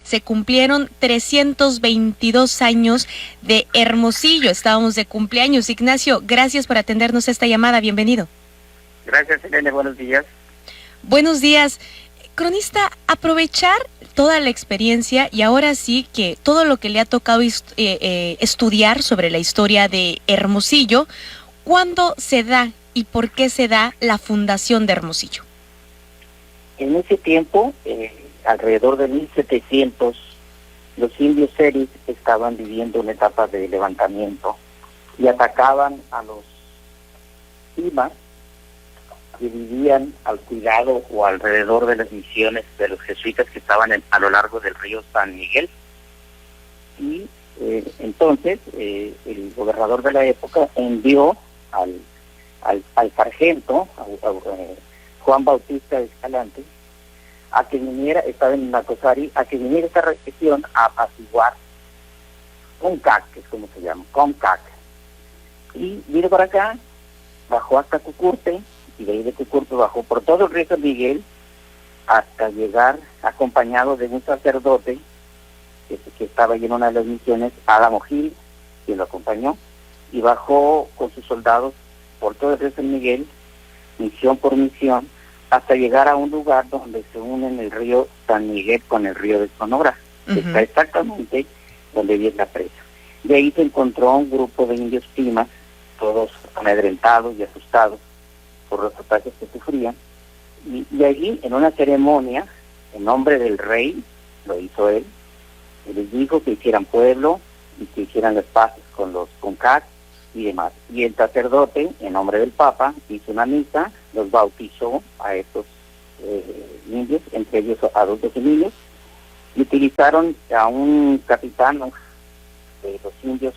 se cumplieron 322 años de Hermosillo. Estábamos de cumpleaños. Ignacio, gracias por atendernos esta llamada. Bienvenido. Gracias, Elena. Buenos días. Buenos días. Cronista, aprovechar toda la experiencia y ahora sí que todo lo que le ha tocado estudiar sobre la historia de Hermosillo, ¿cuándo se da y por qué se da la fundación de Hermosillo? En ese tiempo, alrededor de 1700, los indios seris estaban viviendo una etapa de levantamiento y atacaban a los pimas que vivían al cuidado o alrededor de las misiones de los jesuitas que estaban a lo largo del río San Miguel. Y entonces el gobernador de la época envió al sargento, Juan Bautista Escalante, a que viniera, estaba en Nacosari, a que viniera esta región a apaciguar Comcac, que es como se llama, Comcac. Y vino para acá, bajó hasta Cucurte, y de ahí de Cucurte bajó por todo el río San Miguel hasta llegar acompañado de un sacerdote que estaba allí en una de las misiones, Álamo Gil, quien lo acompañó, y bajó con sus soldados por todo el río San Miguel, misión por misión, hasta llegar a un lugar donde se unen el río San Miguel con el río de Sonora, que está exactamente donde viene la presa. De ahí se encontró un grupo de indios pimas, todos amedrentados y asustados por los ataques que sufrían, y allí en una ceremonia, en nombre del rey, lo hizo él, y les dijo que hicieran pueblo y que hicieran las paces con los Comcac y demás. Y el sacerdote, en nombre del Papa, hizo una misa, los bautizó a estos indios, entre ellos adultos y niños, y utilizaron a un capitán de los indios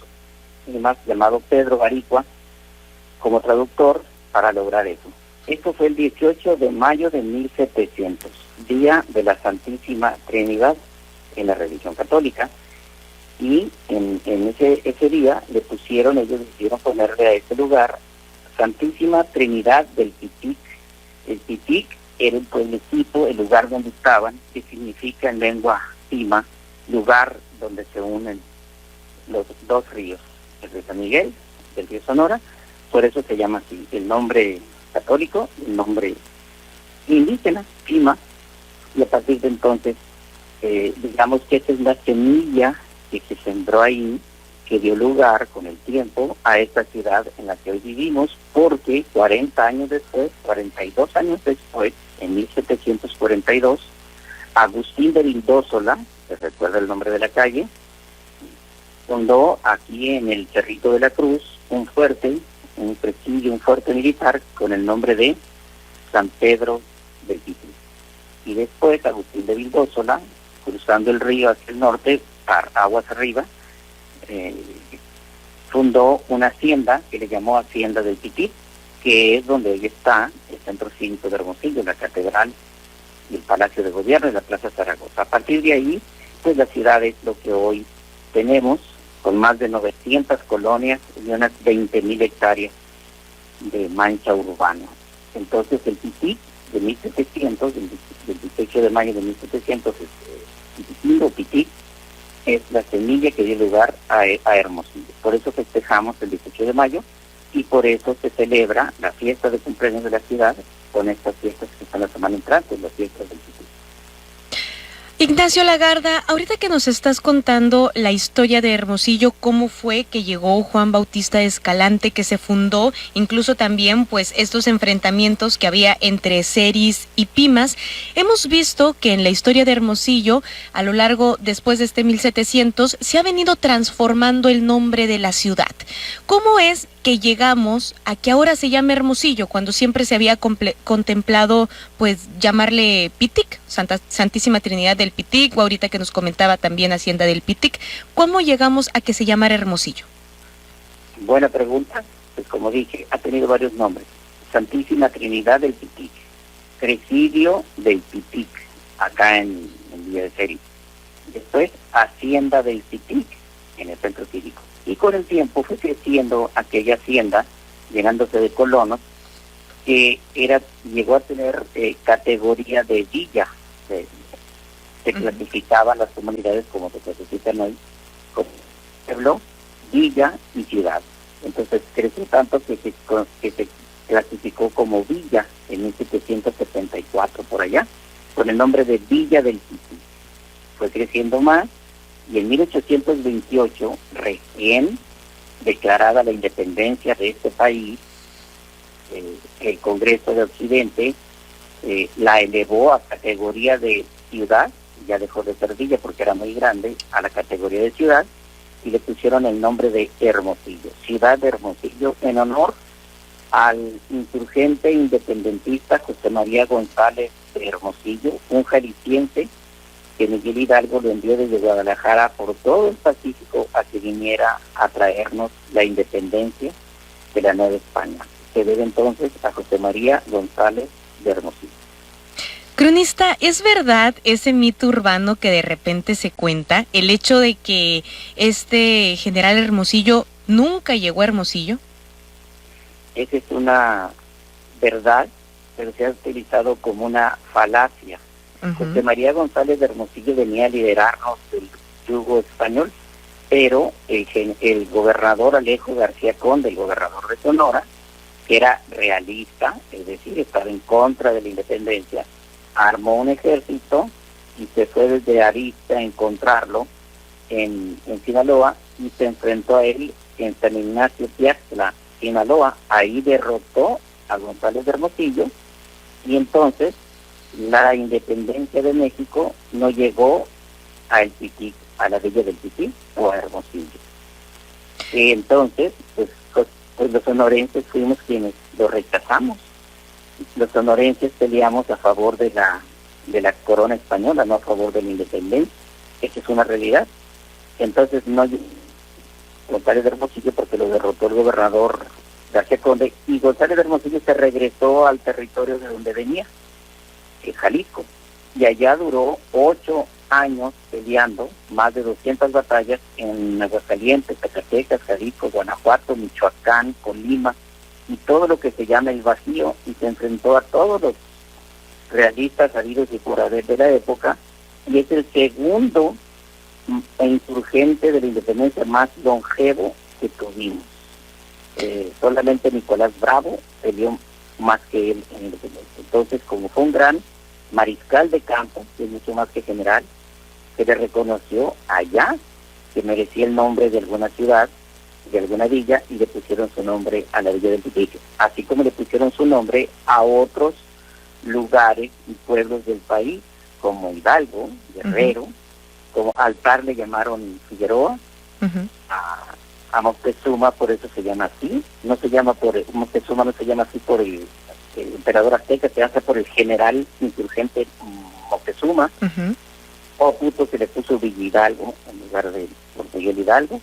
y demás, llamado Pedro Baricua, como traductor para lograr eso. Esto fue el 18 de mayo de 1700, día de la Santísima Trinidad en la religión católica, y en ese día ellos decidieron ponerle a ese lugar Santísima Trinidad del Pitic. El Pitic era el pueblecito, el lugar donde estaban, que significa en lengua pima, lugar donde se unen los dos ríos, el río San Miguel, el río Sonora. Por eso se llama así, el nombre católico, el nombre indígena, Pima, y a partir de entonces, digamos que esta es la semilla que se sembró ahí, que dio lugar con el tiempo a esta ciudad en la que hoy vivimos, porque 40 años después, 42 años después, en 1742, Agustín de Vildósola, se recuerda el nombre de la calle, fundó aquí en el Cerrito de la Cruz un fuerte, un presidio, un fuerte militar con el nombre de San Pedro del Pitic. Y después Agustín de Vildósola, cruzando el río hacia el norte, aguas arriba, fundó una hacienda que le llamó Hacienda del Pitic, que es donde hoy está el centro cívico de Hermosillo, la catedral y el Palacio de Gobierno y la Plaza Zaragoza. A partir de ahí, pues la ciudad es lo que hoy tenemos, con más de 900 colonias y unas 20,000 hectáreas de mancha urbana. Entonces el Pitic de 1700, del 18 de mayo de 1700, Pitic es la semilla que dio lugar a Hermosillo. Por eso festejamos el 18 de mayo y por eso se celebra la fiesta de cumpleaños de la ciudad con estas fiestas que están la semana entrante, las fiestas del Pitic. Ignacio Lagarda, ahorita que nos estás contando la historia de Hermosillo, cómo fue que llegó Juan Bautista Escalante, que se fundó, incluso también pues estos enfrentamientos que había entre seris y pimas, hemos visto que en la historia de Hermosillo, a lo largo después de este 1700, se ha venido transformando el nombre de la ciudad. ¿Cómo es que llegamos a que ahora se llame Hermosillo, cuando siempre se había contemplado pues llamarle Pitic, Santísima Trinidad del Pitic, o ahorita que nos comentaba también Hacienda del Pitic? ¿Cómo llegamos a que se llamara Hermosillo? Buena pregunta. Pues como dije, ha tenido varios nombres. Santísima Trinidad del Pitic, Presidio del Pitic, acá en Villa de Ceri. Después, Hacienda del Pitic, en el centro cívico. Y con el tiempo fue creciendo aquella hacienda, llenándose de colonos, que llegó a tener categoría de villa. Se clasificaban las comunidades como se clasifican hoy, como pueblo, villa y ciudad. Entonces creció tanto que se clasificó como villa en 1774 por allá, con el nombre de Villa del Tití. Fue creciendo más y en 1828, recién declarada la independencia de este país, el Congreso de Occidente la elevó a categoría de ciudad, ya dejó de ser villa porque era muy grande, a la categoría de ciudad, y le pusieron el nombre de Hermosillo, Ciudad de Hermosillo, en honor al insurgente independentista José María González de Hermosillo, un jalisciense que Miguel Hidalgo lo envió desde Guadalajara por todo el Pacífico a que viniera a traernos la independencia de la Nueva España. Se debe entonces a José María González de Hermosillo. Cronista, ¿es verdad ese mito urbano que de repente se cuenta, el hecho de que este general Hermosillo nunca llegó a Hermosillo? Esa es una verdad, pero se ha utilizado como una falacia. José María González de Hermosillo venía a liderarnos del yugo español, pero el gobernador Alejo García Conde, el gobernador de Sonora, que era realista, es decir, estaba en contra de la independencia, armó un ejército y se fue desde Arista a encontrarlo en Sinaloa y se enfrentó a él en San Ignacio Tiaxtla, Sinaloa. Ahí derrotó a González de Hermosillo y entonces la independencia de México no llegó a El Tití, a la villa del Tití o a Hermosillo. Y entonces, pues los sonorenses fuimos quienes lo rechazamos. Los sonorenses peleamos a favor de la corona española, no a favor de la independencia. Esa es una realidad. Entonces no González de Hermosillo porque lo derrotó el gobernador García Conde y González de Hermosillo se regresó al territorio de donde venía, Jalisco, y allá duró 8 años peleando, más de 200 batallas en Aguascalientes, Zacatecas, Jalisco, Guanajuato, Michoacán, Colima y todo lo que se llama el Bajío, y se enfrentó a todos los realistas habidos y por haber de la época, y es el segundo insurgente de la independencia más longevo que tuvimos. Solamente Nicolás Bravo peleó más que él en la independencia. Entonces, como fue un gran mariscal de campo, que es mucho más que general, se le reconoció allá que merecía el nombre de alguna ciudad, de alguna villa, y le pusieron su nombre a la villa del Tití, así como le pusieron su nombre a otros lugares y pueblos del país, como Hidalgo, Guerrero, como Altar le llamaron Figueroa, a Moctezuma, por eso se llama así, no se llama Moctezuma no se llama así por el emperador azteca, se hace por el general insurgente Moctezuma. O puto se le puso Villa Hidalgo en lugar de Miguel Hidalgo.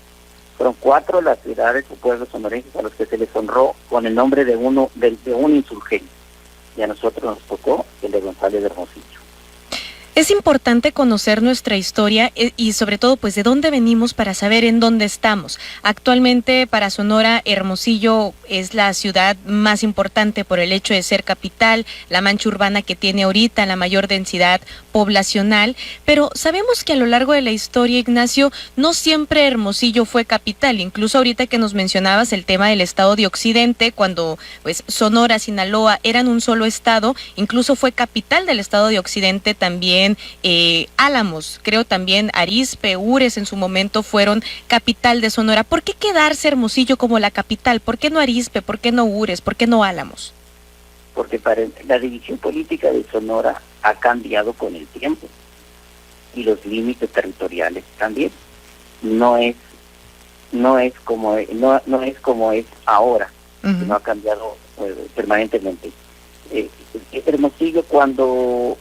Fueron 4 las ciudades o pueblos sonorenses a los que se les honró con el nombre de un insurgente, y a nosotros nos tocó el de González de Hermosillo. Es importante conocer nuestra historia y sobre todo pues de dónde venimos para saber en dónde estamos. Actualmente para Sonora, Hermosillo es la ciudad más importante por el hecho de ser capital, la mancha urbana que tiene ahorita la mayor densidad poblacional, pero sabemos que a lo largo de la historia, Ignacio, no siempre Hermosillo fue capital. Incluso ahorita que nos mencionabas el tema del estado de Occidente, cuando pues Sonora, Sinaloa eran un solo estado, incluso fue capital del estado de Occidente también. Álamos, creo también Arizpe, Ures en su momento fueron capital de Sonora. ¿Por qué quedarse Hermosillo como la capital? ¿Por qué no Arizpe? ¿Por qué no Ures? ¿Por qué no Álamos? Porque la división política de Sonora ha cambiado con el tiempo y los límites territoriales también. No es como es ahora, no ha cambiado permanentemente. Hermosillo cuando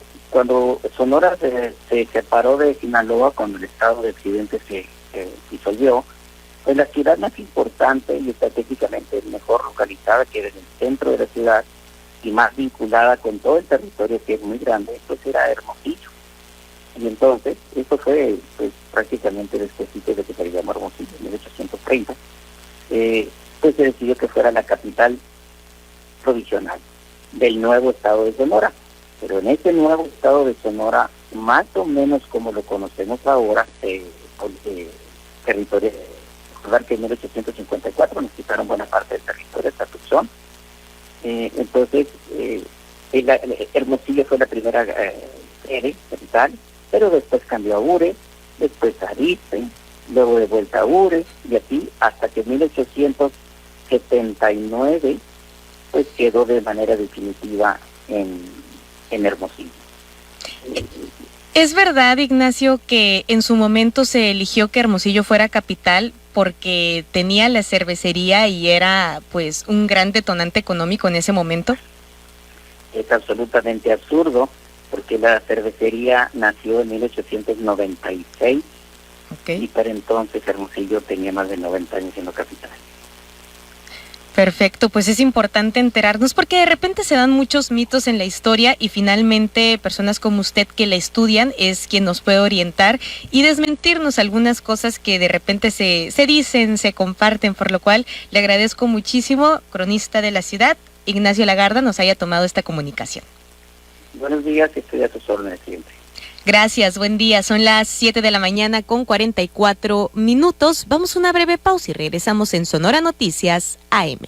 Sonora se separó de Sinaloa, cuando el estado de Occidente se disolvió, pues la ciudad más importante y estratégicamente mejor localizada, que era en el centro de la ciudad y más vinculada con todo el territorio, que es muy grande, pues era Hermosillo. Y entonces, esto fue pues prácticamente después de que se llamó Hermosillo, en 1830, pues se decidió que fuera la capital provisional del nuevo estado de Sonora. Pero en ese nuevo estado de Sonora más o menos como lo conocemos ahora, territorio. Recordar que en 1854 nos quitaron buena parte del territorio hasta Tucson. Entonces, Hermosillo fue la primera sede capital, pero después cambió a Ure, después a Arizpe, luego de vuelta a Ure, y así hasta que en 1879 pues quedó de manera definitiva en Hermosillo. ¿Es verdad, Ignacio, que en su momento se eligió que Hermosillo fuera capital porque tenía la cervecería y era pues un gran detonante económico en ese momento? Es absolutamente absurdo, porque la cervecería nació en 1896, y para entonces Hermosillo tenía más de 90 años siendo capital. Perfecto, pues es importante enterarnos porque de repente se dan muchos mitos en la historia y finalmente personas como usted que la estudian es quien nos puede orientar y desmentirnos algunas cosas que de repente se dicen, se comparten, por lo cual le agradezco muchísimo, cronista de la ciudad, Ignacio Lagarda, nos haya tomado esta comunicación. Buenos días, estoy a tus órdenes siempre. Gracias, buen día. Son las 7 de la mañana con 44 minutos. Vamos a una breve pausa y regresamos en Sonora Noticias AM.